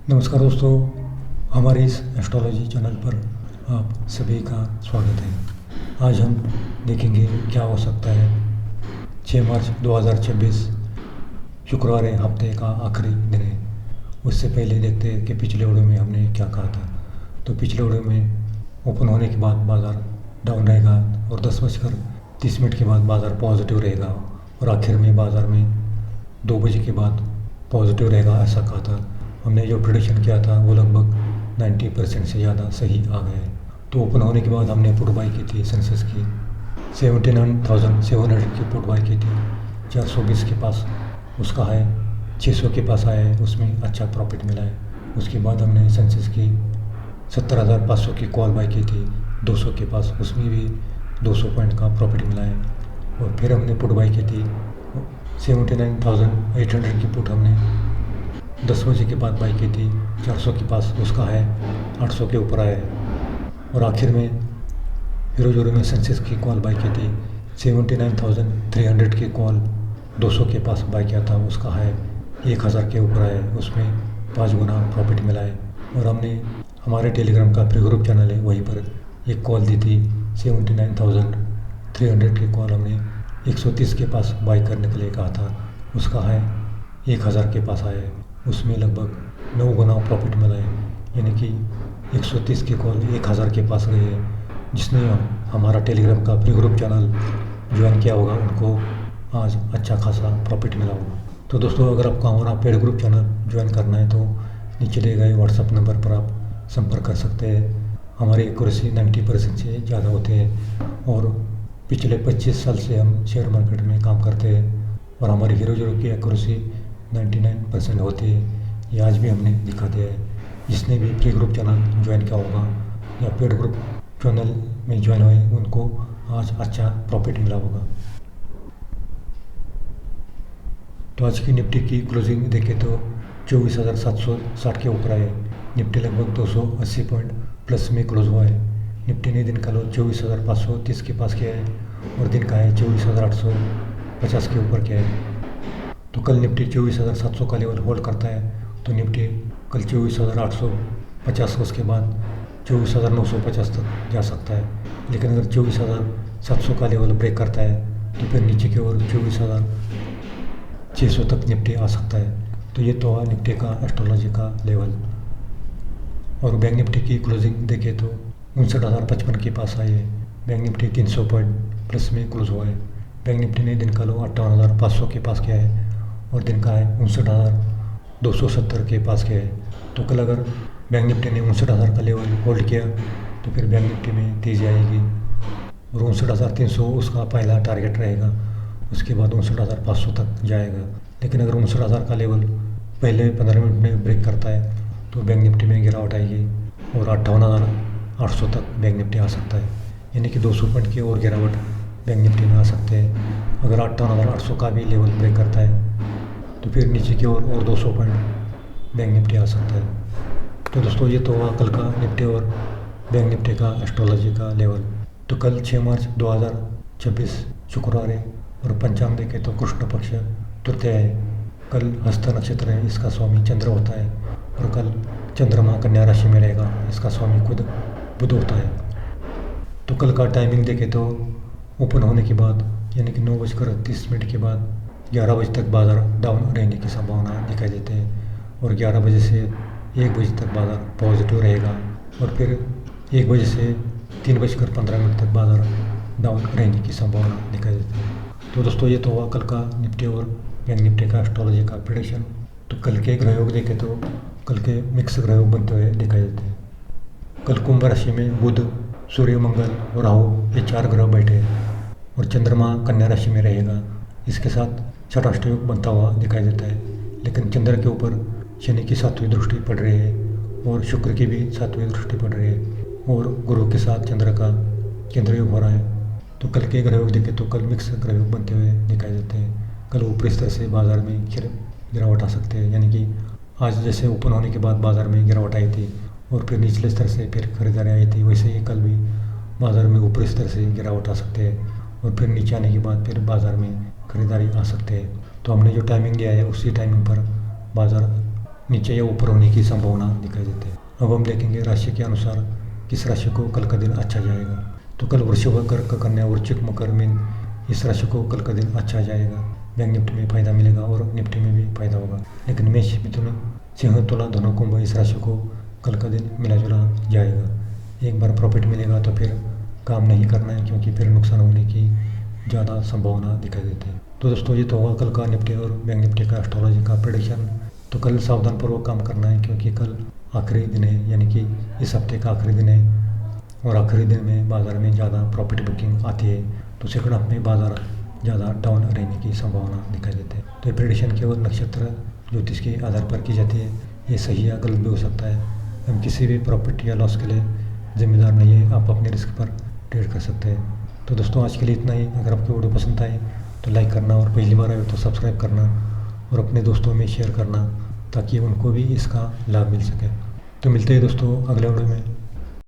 नमस्कार दोस्तों, हमारे इस एस्ट्रोलॉजी चैनल पर आप सभी का स्वागत है। आज हम देखेंगे क्या हो सकता है 6 मार्च 2026 शुक्रवार है, हफ्ते का आखिरी दिन है। उससे पहले देखते हैं कि पिछले वीडियो में हमने क्या कहा था। तो पिछले वीडियो में ओपन होने के बाद बाज़ार डाउन रहेगा और 10:30 के बाद बाज़ार पॉजिटिव रहेगा और आखिर में बाज़ार में 2 बजे के बाद पॉजिटिव रहेगा, ऐसा कहा था। हमने जो प्रेडिक्शन किया था वो लगभग 90% से ज़्यादा सही आ गया है। तो ओपन होने के बाद हमने पुट बाई की थी सेंसेक्स की 79,700 की पुट बाई की थी। 420 के पास उसका है, 600 के पास आया है, उसमें अच्छा प्रॉफिट मिला है। उसके बाद हमने सेंसेक्स की 70,500 की कॉल बाई की थी 200 के पास, उसमें भी 200 पॉइंट का प्रॉफिट मिला है। और फिर हमने पुट बाई की थी 79,800 की पुट हमने 10 बजे के बाद बाई की थी 400 के पास, उसका है 800 के ऊपर आया है। और आखिर में हीरो में सेंसेक्स की कॉल बाई की थी 79,300 की कॉल 200 के पास बाई किया था, उसका है 1,000 के ऊपर आया है, उसमें 5 गुना प्रॉफिट मिला है। और हमने हमारे टेलीग्राम का फ्री ग्रुप चैनल है, वहीं पर एक कॉल दी थी 79,300 की कॉल हमने 130 के पास बाई करने के लिए कहा था, उसका है 1,000 के पास आया है, उसमें लगभग 9 गुना प्रॉफिट मिला है। यानी कि 130 की कॉल 1,000 के पास गई है। जिसने हमारा टेलीग्राम का फ्री ग्रुप चैनल ज्वाइन किया होगा उनको आज अच्छा खासा प्रॉफिट मिला होगा। तो दोस्तों, अगर आपको हमारा पेड ग्रुप चैनल ज्वाइन करना है तो नीचे दिए गए व्हाट्सअप नंबर पर आप संपर्क कर सकते हैं। हमारी एक्यूरेसी 90% से ज़्यादा होते हैं और पिछले 25 साल से हम शेयर मार्केट में काम करते हैं और हमारी हीरो की एक्यूरेसी 99% होती है। ये आज भी हमने दिखा दिया है। जिसने भी फ्री ग्रुप चैनल ज्वाइन किया होगा या पेड ग्रुप चैनल में ज्वाइन हुए उनको आज अच्छा प्रॉफिट मिला होगा। तो आज की निफ्टी की क्लोजिंग देखें तो 24,760 के ऊपर आए। निफ्टी लगभग 280 पॉइंट प्लस में क्लोज हुआ है। निफ्टी ने दिन का लो 24,530 के पास किया है और दिन का है 24,850 के ऊपर किया है। तो कल निफ्टी 24,700 का लेवल होल्ड करता है तो निफ्टी कल 24,850 उसके बाद 24,950 तक जा सकता है। लेकिन अगर 24,700 का लेवल ब्रेक करता है तो फिर नीचे की ओर 24,600 तक निफ्टी आ सकता है। तो ये तो है निफ्टी का एस्ट्रोलॉजी का लेवल। और बैंक निफ्टी की क्लोजिंग देखें तो 59,055 के पास आई है। बैंक निफ्टी 300 पॉइंट प्लस में क्लोज हुआ है। बैंक निफ्टी ने दिन का लो 58,500 के पास किया है और दिन का है 59,270 के पास किया है। तो कल अगर बैंक निफ्टी ने 59,000 का लेवल होल्ड किया तो फिर बैंक निफ्टी में तेज़ी आएगी और 59,300 उसका पहला टारगेट रहेगा। उसके बाद 59,500 तक जाएगा। लेकिन अगर 59,000 का लेवल पहले 15 मिनट में ब्रेक करता है तो बैंक निफ्टी में गिरावट आएगी और 58,800 तक बैंक निफ्टी आ सकता है। यानी कि 200 पॉइंट की और गिरावट बैंक निफ्टी में आ सकते हैं। अगर 58,800 का भी लेवल ब्रेक करता है तो फिर नीचे की और 200 पॉइंट बैंक निफ्टी आ सकता है। तो दोस्तों, ये तो हुआ कल का निफ्टी और बैंक निफ्टी का एस्ट्रोलॉजी का लेवल। तो कल 6 मार्च 2026 शुक्रवार है और पंचांग देखे तो कृष्ण पक्ष तृतीया है। कल हस्त नक्षत्र है, इसका स्वामी चंद्र होता है और कल चंद्रमा कन्या राशि में रहेगा, इसका स्वामी खुद बुध होता है। तो कल का टाइमिंग देखें तो ओपन होने के बाद यानी कि 9:30 के बाद 11 बजे तक बाज़ार डाउन रहने की संभावना दिखाई देते हैं और 11 बजे से 1 बजे तक बाज़ार पॉजिटिव रहेगा और फिर 1 बजे से 3:15 तक बाज़ार डाउन रहने की संभावना दिखाई देती है। तो दोस्तों, ये तो हुआ कल का निफ्टी और बैंक निफ्टी का एस्ट्रोलॉजी का प्रेडिक्शन। तो कल के ग्रहयोग देखें तो कल के मिक्स ग्रहयोग बनते हुए दिखाई देते हैं। कल कुंभ राशि में बुध, सूर्य, मंगल और राहु ये 4 ग्रह बैठे हैं और चंद्रमा कन्या राशि में रहेगा। इसके साथ छठा योग बनता हुआ दिखाई देता है। लेकिन चंद्र के ऊपर शनि की 7वीं दृष्टि पड़ रही है और शुक्र की भी 7वीं दृष्टि पड़ रही है और गुरु के साथ चंद्र का केंद्र योग हो रहा है। तो कल के ग्रहयोग देखें तो कल मिक्स ग्रहयोग बनते हुए दिखाई देते हैं। कल ऊपरी स्तर से बाज़ार में गिरावट आ सकते हैं। यानी कि आज जैसे ओपन होने के बाद बाज़ार में गिरावट आई थी और फिर निचले स्तर से फिर खरीदारी आई थी, वैसे ही कल भी बाज़ार में ऊपरी स्तर से गिरावट आ सकते हैं और फिर नीचे आने के बाद फिर बाज़ार में खरीदारी आ सकते हैं। तो हमने जो टाइमिंग दिया है उसी टाइमिंग पर बाज़ार नीचे या ऊपर होने की संभावना दिखाई देती है। अब हम देखेंगे राशि के अनुसार किस राशि को कल का दिन अच्छा जाएगा। तो कल वृषभ, कर्क, कन्या, वृश्चिक, मकर, मीन इस राशि को कल का दिन अच्छा जाएगा। बैंक निफ्टी में फायदा मिलेगा और निफ्टी में भी फायदा होगा। लेकिन मेष, मिथुन, सिंह, तुला, धनु, कुंभ इस राशि को कल का दिन मिला जुला जाएगा। एक बार प्रॉफिट मिलेगा तो फिर काम नहीं करना है, क्योंकि फिर नुकसान होने की ज़्यादा संभावना दिखाई देती है। तो दोस्तों ये तो होगा कल का निफ्टी और बैंक निफ्टी का एस्ट्रोलॉजी का प्रेडिक्शन। तो कल सावधानपूर्वक काम करना है, क्योंकि कल आखिरी दिन है, यानी कि इस हफ्ते का आखिरी दिन है और आखिरी दिन में बाज़ार में ज़्यादा प्रॉफिट बुकिंग आती है। तो सेकंड हाफ में बाज़ार ज़्यादा डाउन रहने की संभावना दिखाई देती है। तो ये प्रेडिक्शन केवल नक्षत्र ज्योतिष के आधार पर की जाती है। ये सही या गलत भी हो सकता है। हम किसी भी प्रॉफिट या लॉस के लिए जिम्मेदार नहीं है। आप अपने रिस्क पर ट्रेड कर सकते हैं। तो दोस्तों आज के लिए इतना ही। अगर आपको वीडियो पसंद आए तो लाइक करना और पहली बार आए तो सब्सक्राइब करना और अपने दोस्तों में शेयर करना, ताकि उनको भी इसका लाभ मिल सके। तो मिलते हैं दोस्तों अगले वीडियो में।